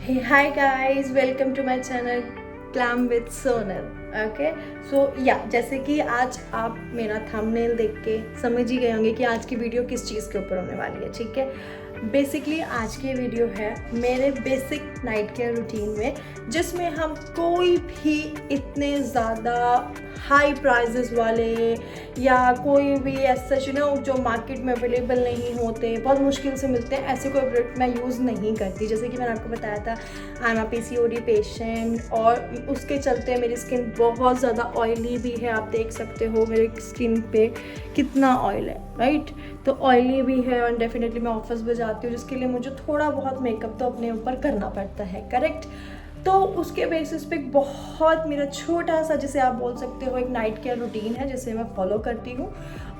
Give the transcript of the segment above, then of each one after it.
Hey, hi guys, welcome to my channel Glam with Sonal. Okay so या जैसे कि आज आप मेरा थंबनेल देख के समझ ही गए होंगे कि आज की वीडियो किस चीज़ के ऊपर होने वाली है. ठीक है, बेसिकली आज की वीडियो है मेरे बेसिक नाइट केयर रूटीन में, जिसमें हम कोई भी इतने ज़्यादा हाई प्राइजेस वाले या कोई भी ऐसा जो मार्केट में अवेलेबल नहीं होते, बहुत मुश्किल से मिलते हैं, ऐसे कोई प्रोडक्ट मैं यूज़ नहीं करती. जैसे कि मैंने आपको बताया था, I am a PCOD patient और उसके चलते मेरी स्किन बहुत ज़्यादा ऑयली भी है. आप देख सकते हो मेरी स्किन पे कितना ऑयल है, राइट. तो ऑयली भी है और डेफिनेटली मैं ऑफिस में जाती हूँ, जिसके लिए मुझे थोड़ा बहुत मेकअप तो अपने ऊपर करना पड़ता है, करेक्ट. तो उसके बेसिस पे बहुत मेरा छोटा सा, जिसे आप बोल सकते हो, एक नाइट केयर रूटीन है जिसे मैं फॉलो करती हूँ.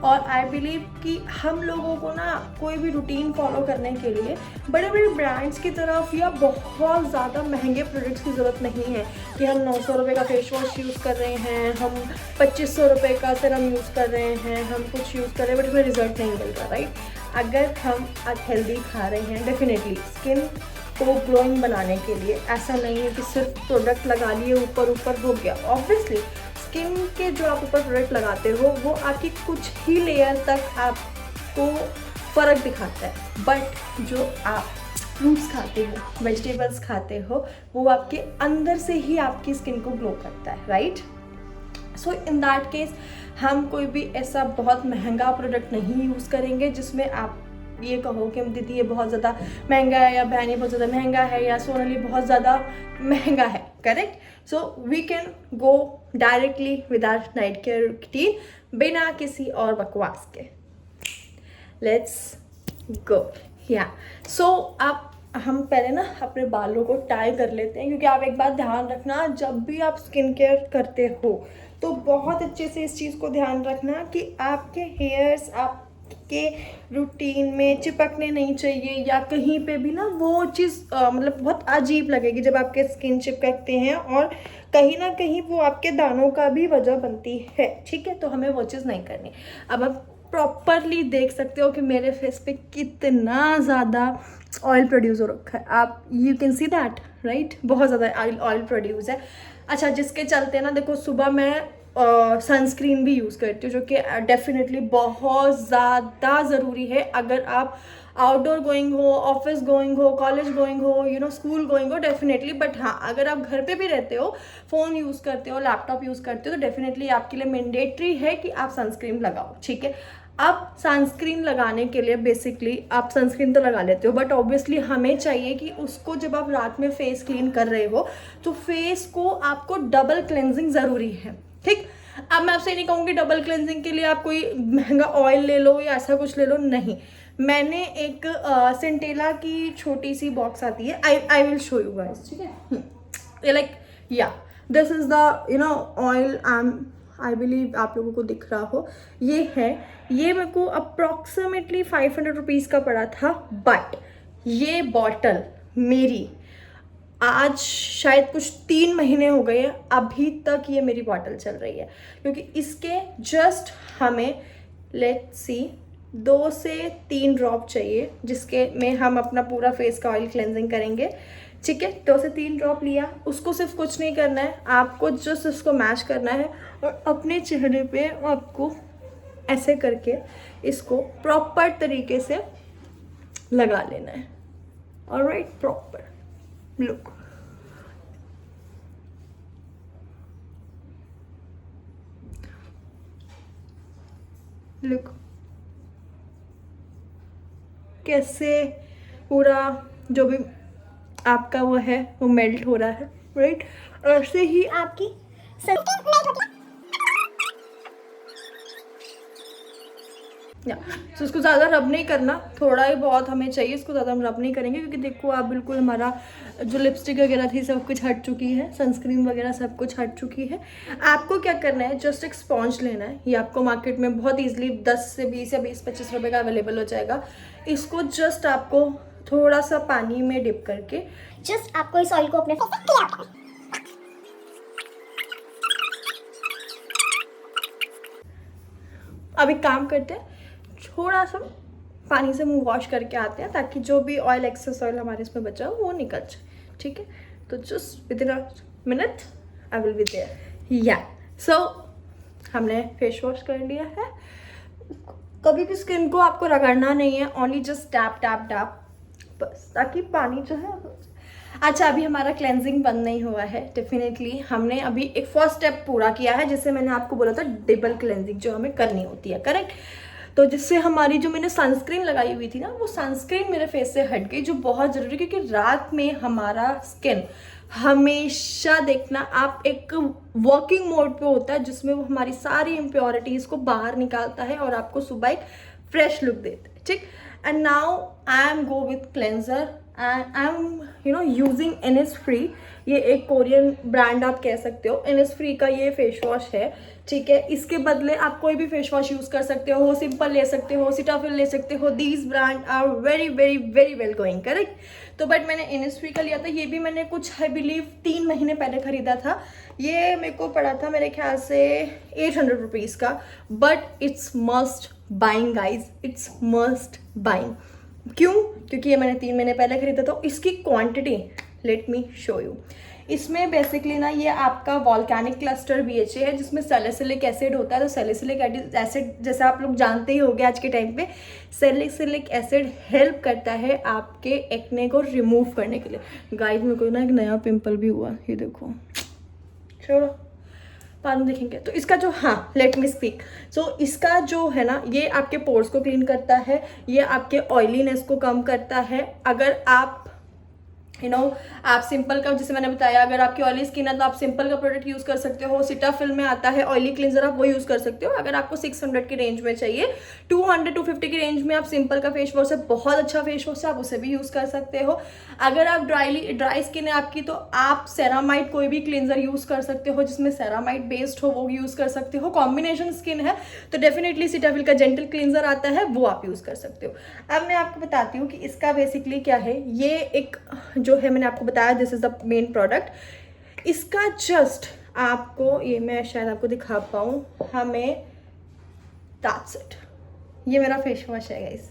और आई बिलीव कि हम लोगों को ना कोई भी रूटीन फॉलो करने के लिए बड़े बड़े ब्रांड्स की तरफ या बहुत ज़्यादा महंगे प्रोडक्ट्स की ज़रूरत नहीं है कि हम 900 रुपये का फेस वॉश यूज़ कर रहे हैं, हम 2500 रुपये का सीरम यूज़ कर रहे हैं, हम कुछ यूज़ कर रहे हैं बट हमें रिजल्ट नहीं मिल रहा, राइट. अगर हम हेल्दी खा रहे हैं, डेफिनेटली स्किन को ग्लोइंग बनाने के लिए ऐसा नहीं है कि सिर्फ प्रोडक्ट लगा लिए ऊपर ऊपर हो गया. ऑब्वियसली स्किन के जो आप ऊपर प्रोडक्ट लगाते हो वो आपकी कुछ ही लेयर तक आपको फ़र्क दिखाता है, बट जो आप फ्रूट्स खाते हो, वेजिटेबल्स खाते हो, वो आपके अंदर से ही आपकी स्किन को ग्लो करता है, right. So in that case हम कोई भी ऐसा बहुत महंगा प्रोडक्ट नहीं यूज़ करेंगे जिसमें आप ये कहो कि दीदी ये बहुत ज़्यादा महंगा है, या बहन ये बहुत ज़्यादा महंगा है, या सोनली बहुत ज़्यादा महंगा है, correct. So we can go directly with our night care routine बिना किसी और बकवास के. Let's go. या सो आप हम पहले ना अपने बालों को टाई कर लेते हैं, क्योंकि आप एक बात ध्यान रखना, जब भी आप स्किन केयर करते हो तो बहुत अच्छे से इस चीज़ को ध्यान रखना कि आपके हेयर्स आपके रूटीन में चिपकने नहीं चाहिए, या कहीं पे भी ना वो चीज़ मतलब बहुत अजीब लगेगी जब आपके स्किन चिपकते हैं, और कहीं ना कहीं वो आपके दानों का भी वजह बनती है. ठीक है, तो हमें वो चीज़ नहीं करनी. अब आप प्रॉपरली देख सकते हो कि मेरे फेस पे कितना ज़्यादा ऑयल प्रोड्यूस हो रखा है. आप you can see that, right. बहुत ज़्यादा ऑयल प्रोड्यूस है. अच्छा, जिसके चलते ना देखो, सुबह मैं सनस्क्रीन भी यूज़ करती हूँ, जो कि डेफिनेटली बहुत ज़्यादा ज़रूरी है अगर आप आउटडोर गोइंग हो, ऑफिस गोइंग हो, कॉलेज गोइंग हो, स्कूल गोइंग हो, डेफिनेटली. बट हाँ, अगर आप घर पे भी रहते हो, फ़ोन यूज़ करते हो, लैपटॉप यूज़ करते हो, तो डेफिनेटली आपके लिए मैंडेटरी है कि आप सनस्क्रीन लगाओ. ठीक है, अब सनस्क्रीन लगाने के लिए बेसिकली आप सनस्क्रीन तो लगा लेते हो, बट ऑब्वियसली हमें चाहिए कि उसको जब आप रात में फेस क्लीन कर रहे हो तो फेस को आपको डबल क्लेंजिंग ज़रूरी है. ठीक, अब मैं आपसे नहीं कहूँगी डबल क्लेंजिंग के लिए आप कोई महंगा ऑयल ले लो या ऐसा कुछ ले लो, नहीं. मैंने एक सेंटेला की छोटी सी बॉक्स आती है, I will show you guys. ठीक है, लाइक या this is the oil. I believe आप लोगों को दिख रहा हो, ये है. ये मेरे को अप्रॉक्सीमेटली 500 रुपीज़ का पड़ा था, बट ये बॉटल मेरी आज शायद कुछ 3 महीने हो गए हैं, अभी तक ये मेरी बॉटल चल रही है, क्योंकि इसके जस्ट हमें लेट्स सी 2 से 3 ड्रॉप चाहिए, जिसके में हम अपना पूरा फेस का ऑयल क्लेंजिंग करेंगे. ठीक है, 2 से 3 ड्रॉप लिया, उसको सिर्फ कुछ नहीं करना है, आपको जस्ट उसको मैश करना है और अपने चेहरे पे आपको ऐसे करके इसको प्रॉपर तरीके से लगा लेना है. Alright, proper look. लुक कैसे पूरा जो भी आपका वो है वो मेल्ट हो रहा है, राइट. ऐसे ही आपकी या तो उसको ज़्यादा रब नहीं करना, थोड़ा ही बहुत हमें चाहिए, इसको ज़्यादा हम रब नहीं करेंगे, क्योंकि देखो आप बिल्कुल हमारा जो लिपस्टिक वगैरह थी सब कुछ हट चुकी है, सनस्क्रीन वगैरह सब कुछ हट चुकी है. आपको क्या करना है, जस्ट एक स्पॉन्ज लेना है. ये आपको मार्केट में बहुत ईजिली 10 से 20 या 20-25 रुपये का अवेलेबल हो जाएगा. इसको जस्ट आपको थोड़ा सा पानी में डिप करके जस्ट आपको इस ऑयल को अपने फेस पे क्लियर करना है. अब एक काम करते हैं, थोड़ा सा पानी से मुंह वॉश करके आते हैं, ताकि जो भी ऑयल एक्सेस ऑयल हमारे इसमें बचा हो वो निकल जाए. ठीक है, तो just within a minute I will be there. Yeah so हमने फेस वॉश कर लिया है। कभी भी स्किन को आपको रगड़ना नहीं है, only just tap tap tap बस, ताकि पानी जो है। अच्छा, अभी हमारा क्लेंजिंग बंद नहीं हुआ है। डेफिनेटली हमने अभी एक फर्स्ट स्टेप पूरा किया है, जिससे मैंने आपको बोला था डबल क्लेंजिंग जो हमें करनी होती है, करेक्ट। तो जिससे हमारी जो मैंने सनस्क्रीन लगाई हुई थी ना, वो सनस्क्रीन मेरे फेस से हट गई, जो बहुत ज़रूरी है, क्योंकि रात में हमारा स्किन हमेशा देखना आप एक वर्किंग मोड पे होता है, जिसमें वो हमारी सारी इम्प्योरिटीज़ को बाहर निकालता है और आपको सुबह एक फ्रेश लुक देता है, ठीक। And now I am go with cleanser and I am using Innisfree। ये एक कोरियन ब्रांड आप कह सकते हो। Innisfree का ये फेस वॉश है, ठीक है। इसके बदले आप कोई भी फेस वॉश यूज़ कर सकते हो, सिंपल ले सकते हो, सीटाफिल ले सकते हो। These brand are very very very well going, correct. तो बट मैंने Innisfree का लिया था, ये भी मैंने कुछ आई बिलीव 3 महीने पहले ख़रीदा था। ये मेरे को पड़ा था मेरे ख्याल से 800 रुपीज़ का, but it's must buying guys, it's must buying. क्यों? क्योंकि ये मैंने 3 महीने पहले खरीदा था। इसकी quantity let me show you. इसमें बेसिकली ना ये आपका वॉल्केनिक क्लस्टर BHA है, जिसमें सैलिसिलिक एसिड होता है। तो सैलिसिलिक एसिड जैसे आप लोग जानते ही होंगे आज के टाइम पे, सैलिसिलिक एसिड हेल्प करता है आपके एक्ने को रिमूव करने के लिए। गाइस मेरे को ना एक नया पिंपल भी हुआ, ये देखो, छोड़ो बाद में देखेंगे। तो इसका जो, हाँ लेट मी स्पीक। सो इसका जो है ना, ये आपके पोर्स को क्लीन करता है, ये आपके ऑयलीनेस को कम करता है। अगर आप आप सिंपल का, जैसे मैंने बताया, अगर आपकी ऑयली स्किन है तो आप सिंपल का प्रोडक्ट यूज़ कर सकते हो। सीटाफिल में आता है ऑयली क्लिनजर, आप वो यूज़ कर सकते हो। अगर आपको 600 की रेंज में चाहिए, 200-250 की रेंज में आप सिंपल का फेस वॉश है, बहुत अच्छा फेस वॉश है, आप उसे भी यूज़ कर सकते हो। अगर आप ड्राई स्किन है आपकी, तो आप सेरामाइड कोई भी क्लिनजर यूज़ कर सकते हो, जिसमें सेरामाइड बेस्ड हो, वो यूज़ कर सकते हो। कॉम्बिनेशन स्किन है तो डेफिनेटली सीटाफिल का जेंटल क्लिनजर आता है, वो आप यूज़ कर सकते हो। अब मैं आपको बताती हूँ कि इसका बेसिकली क्या है। ये एक जो है, मैंने आपको बताया, this is the main product. इसका जस्ट आपको, ये मैं शायद आपको दिखा पाऊँ, हमें दैट्स इट, ये मेरा फेस वॉश है गाइस,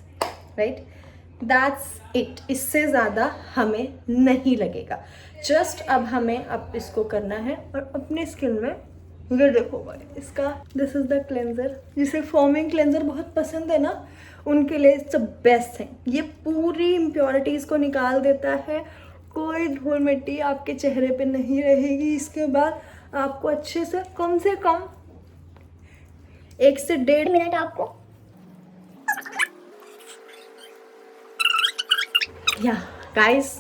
राइट, दैट्स इट। इससे ज़्यादा हमें नहीं लगेगा। जस्ट अब हमें अब इसको करना है और अपने स्किन में, ये देखो भाई, इसका दिस इज द क्लेंजर। जिसे फोमिंग क्लेंजर बहुत पसंद है ना, उनके लिए इट्स द बेस्ट है। ये पूरी इम्प्योरिटीज़ को निकाल देता है, कोई धूल मिट्टी आपके चेहरे पे नहीं रहेगी। इसके बाद आपको अच्छे से कम 1 से 1.5 मिनट आपको या guys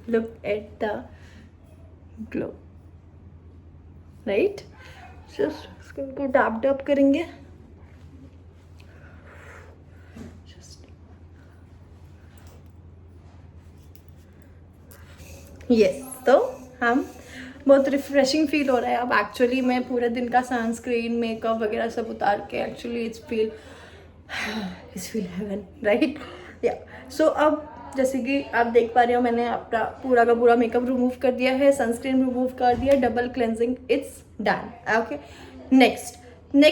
look at the glow, right. Just skin को डैप डैप करेंगे। यस, तो हम बहुत रिफ्रेशिंग फील हो रहा है अब। एक्चुअली मैं पूरे दिन का सनस्क्रीन, मेकअप वगैरह सब उतार के actually it's feel heaven, right. Yeah so अब जैसे कि आप देख पा रहे हो, मैंने अपना पूरा का पूरा मेकअप रिमूव कर दिया है, सनस्क्रीन रिमूव कर दिया, double cleansing it's done. Okay, next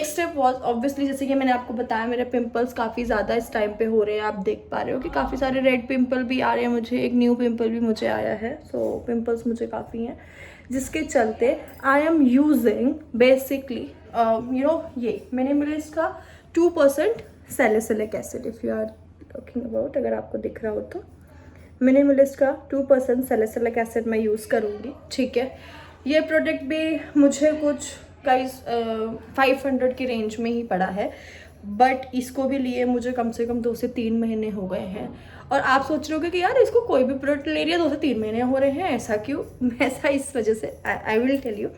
step was obviously, जैसे कि मैंने आपको बताया, मेरे पिंपल्स काफ़ी ज़्यादा इस टाइम पे हो रहे हैं। आप देख पा रहे हो कि काफ़ी सारे रेड पिंपल भी आ रहे हैं मुझे, एक न्यू पिंपल भी मुझे आया है। सो पिंपल्स मुझे काफ़ी हैं, जिसके चलते आई एम यूजिंग बेसिकली ये मिनिमलिस्ट का 2% salicylic acid. If you are talking about, अगर आपको दिख रहा हो तो मिनिमलिस्ट का 2% सैलिसिलिक एसिड मैं यूज़ करूँगी, ठीक है। ये प्रोडक्ट भी मुझे कुछ गाइस 500 की रेंज में ही पड़ा है, बट इसको भी लिए मुझे कम से कम 2 से 3 महीने हो गए हैं। और आप सोच रहे हो कि यार इसको कोई भी प्रोडक्ट ले लिया 2 से 3 महीने हो रहे हैं, ऐसा क्यों? ऐसा इस वजह से, आई विल टेल यू,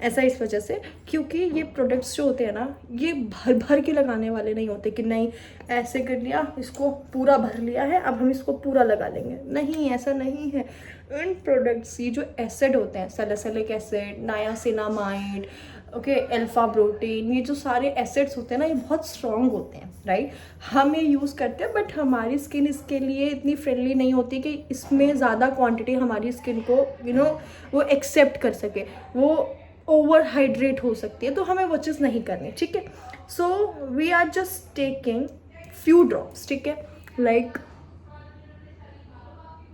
ऐसा इस वजह से क्योंकि ये प्रोडक्ट्स जो होते हैं ना, ये भर भर के लगाने वाले नहीं होते कि नहीं ऐसे कर लिया, इसको पूरा भर लिया है, अब हम इसको पूरा लगा लेंगे। नहीं, ऐसा नहीं है। इन प्रोडक्ट्स ये जो एसिड होते हैं, salicylic acid, niacinamide, okay, alpha protein, ये जो सारे एसिड्स होते हैं ना, ये बहुत स्ट्रॉन्ग होते हैं, राइट। हम ये यूज़ करते हैं, बट हमारी स्किन इसके लिए इतनी फ्रेंडली नहीं होती कि इसमें ज़्यादा क्वांटिटी हमारी स्किन को वो एक्सेप्ट कर सके, वो ओवर हाइड्रेट हो सकती है, तो हमें वो चीज़ नहीं करनी, ठीक है। So we are just taking few drops, ठीक है, लाइक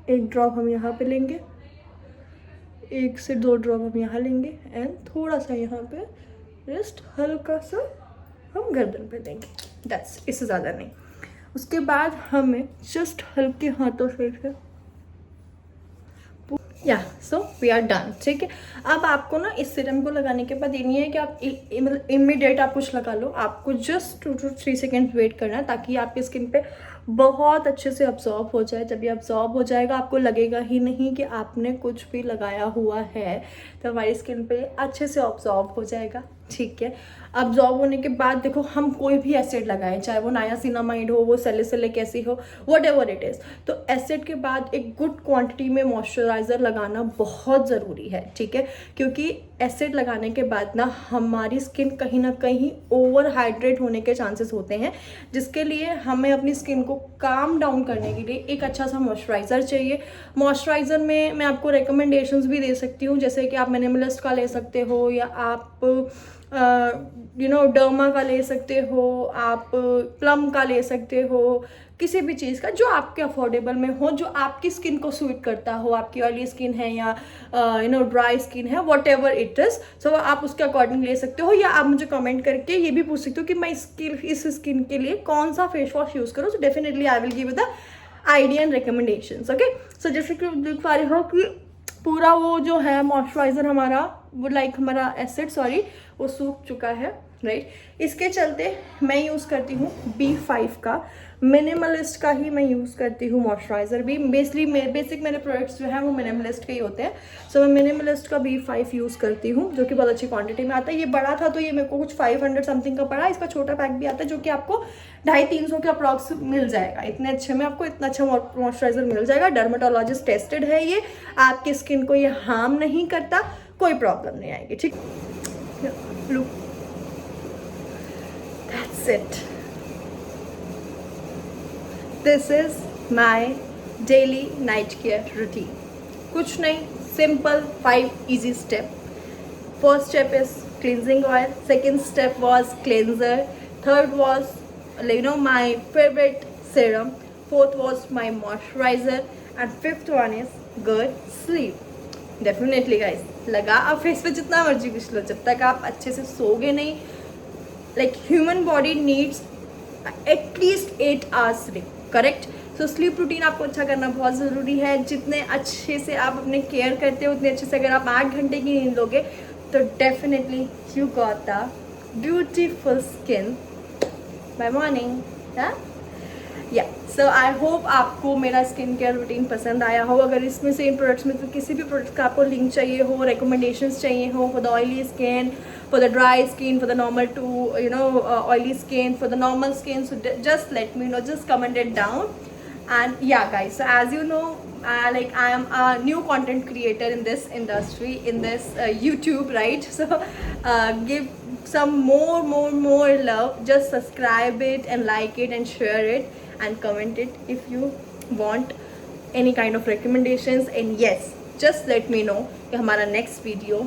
1 ड्रॉप हम यहाँ पे लेंगे, 1 से 2 ड्रॉप हम यहाँ लेंगे एंड थोड़ा सा यहाँ पे जस्ट हल्का सा हम गर्दन पे देंगे, दैट्स, इससे ज़्यादा नहीं। उसके बाद हमें जस्ट हल्के हाथों से या सो वी आर डन, ठीक है। अब आपको ना इस सीरम को लगाने के बाद ये नहीं है कि आप मतलब इमीडिएट आप कुछ लगा लो, आपको जस्ट 2 to 3 सेकेंड्स वेट करना है ताकि आपकी स्किन पे बहुत अच्छे से अब्जॉर्ब हो जाए। जब ये अब्जॉर्ब हो जाएगा आपको लगेगा ही नहीं कि आपने कुछ भी लगाया हुआ है, तो हमारी स्किन पे अच्छे से अब्जॉर्ब हो जाएगा, ठीक है। अब्जॉर्ब होने के बाद देखो हम कोई भी एसिड लगाएं, चाहे वो नायासिनामाइड हो, वो सैलिसिलिक एसिड हो, वट एवर इट इज़, तो एसिड के बाद एक गुड क्वांटिटी में मॉइस्चराइज़र लगाना बहुत ज़रूरी है, ठीक है। क्योंकि एसिड लगाने के बाद ना हमारी स्किन कहीं ना कहीं ओवर हाइड्रेट होने के चांसेस होते हैं, जिसके लिए हमें अपनी स्किन को काम डाउन करने के लिए एक अच्छा सा मॉइस्चराइज़र चाहिए। मॉइस्चराइज़र में मैं आपको रिकमेंडेशंस भी दे सकती हूँ, जैसे कि आप मिनिमलिस्ट का ले सकते हो, या आप डर्मा का ले सकते हो, आप प्लम का ले सकते हो, किसी भी चीज़ का जो आपके अफोर्डेबल में हो, जो आपकी स्किन को सूट करता हो। आपकी ऑयली स्किन है या ड्राई स्किन है, वट एवर इट इज़, सो आप उसके अकॉर्डिंग ले सकते हो। या आप मुझे कमेंट करके ये भी पूछ सकते हो कि मैं इस स्किन के लिए कौन सा फेस वॉश यूज़ करूँ, so definitely I will give you the idea and recommendations, okay. So जैसे कि देख पा रहे हो कि पूरा वो जो है मॉइस्चराइज़र हमारा, वो लाइक हमारा एसिड वो सूख चुका है, राइट। इसके चलते मैं यूज़ करती हूँ B5 का, मिनिमलिस्ट का ही मैं यूज़ करती हूँ मॉइस्चराइज़र भी। बेसिक मेरे प्रोडक्ट्स जो हैं वो मिनिमलिस्ट के ही होते हैं, सो मैं मिनिमलिस्ट का B5 यूज़ करती हूँ, जो कि बहुत अच्छी क्वांटिटी में आता है। ये बड़ा था तो ये मेरे को कुछ 500 समथिंग का पड़ा। इसका छोटा पैक भी आता है जो कि आपको 250-300 के अप्रॉक्स मिल जाएगा। इतने अच्छे में आपको इतना अच्छा मॉइस्चराइज़र मिल जाएगा। डर्मेटोलॉजिस्ट टेस्टेड है ये, आपकी स्किन को ये हार्म नहीं करता, कोई प्रॉब्लम नहीं आएगी, ठीक। Look, that's it, this is my daily night care routine. कुछ नहीं, simple 5 easy step. First step is cleansing oil, second step was cleanser, third was my favorite serum, fourth was my moisturizer, and fifth one is good sleep. Definitely guys, लगा आप face पे जितना मर्जी कुछ लो, जब तक आप अच्छे से सोगे नहीं, like human body needs at least 8 hours sleep, correct. So sleep routine आपको अच्छा करना बहुत ज़रूरी है। जितने अच्छे से आप अपने केयर करते हो उतने अच्छे से अगर आप 8 घंटे की नींद लोगे तो definitely you got the beautiful skin bye morning, या सो आई होप आपको मेरा स्किन केयर रूटीन पसंद आया हो। अगर इसमें से इन प्रोडक्ट्स में तो किसी भी प्रोडक्ट का आपको लिंक चाहिए हो, रिकमेंडेशंस चाहिए हो for the oily skin, for the dry skin, for the normal to oily skin, for the normal skin, so just let me know, just comment it down. And yeah guys, so as you know, I am a new content creator in this industry, in this YouTube, right? So give some more love, just subscribe it and like it and share it and comment it if you want any kind of recommendations. And yes, just let me know कि हमारा next video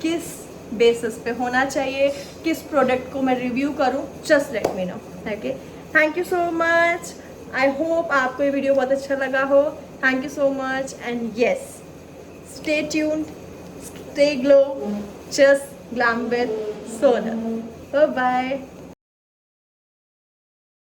किस basis पे होना चाहिए, किस product को मैं review करूँ, just let me know, okay? Thank you so much. I hope आपको ये वीडियो बहुत अच्छा लगा हो. Thank you so much and yes, stay tuned, stay glow, just glam with Sonal. Bye bye.